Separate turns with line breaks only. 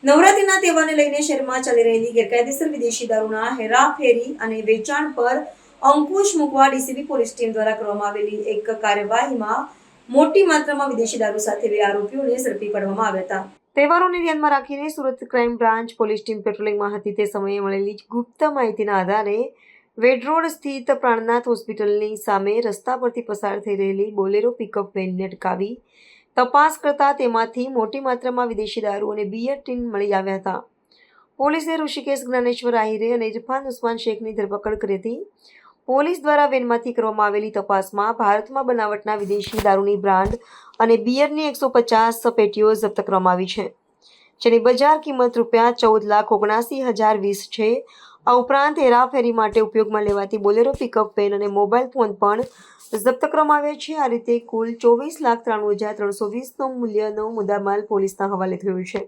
નવરાત્રીના તહેવારને લઈને શહેરમાં ચાલી રહેલી ગેરકાયદેસર વિદેશી દારૂના હેરાફેરી અને વેચાણ પર અંકુશ મૂકવા ડીસીબી પોલીસ ટીમ દ્વારા કરવામાં આવેલી એક કાર્યવાહીમાં મોટી માત્રામાં વિદેશી દારૂ સાથે 2 આરોપીઓને ઝડપી પાડવામાં આવ્યા હતા. તહેવારોને ધ્યાનમાં રાખીને Surat crime branch police team પેટ્રોલિંગમાં હતી. તે સમયે મળેલી ગુપ્ત માહિતીના આધારે વેડ રોડ સ્થિત પ્રાણનાથ હોસ્પિટલની સામે રસ્તા પરથી પસાર થઈ રહેલી બોલેરો પિકઅપ વેનને અટકાવી તપાસ કરતા તેમાંથી મોટી માત્રામાં વિદેશી દારૂ અને બિયર ટીન મળી આવ્યા હતા. પોલીસે ઋષિકેશ જ્ઞાનેશ્વર આહિરે અને ઇરફાન ઉસ્માન શેખની ધરપકડ કરી હતી. પોલીસ દ્વારા વેનમાંથી કરવામાં આવેલી તપાસમાં ભારતમાં બનાવટના વિદેશી દારૂની બ્રાન્ડ અને બિયરની 150 પેટીઓ જપ્ત કરવામાં આવી છે, જેની બજાર કિંમત ₹14,79,020 છે. આ ઉપરાંત હેરાફેરી માટે ઉપયોગમાં લેવાતી બોલેરો પિકઅપ વેન અને મોબાઈલ ફોન પણ જપ્ત કરવામાં આવ્યા છે. આ રીતે કુલ ₹24,93,320 મૂલ્યનો મુદ્દામાલ પોલીસના હવાલે થયો છે.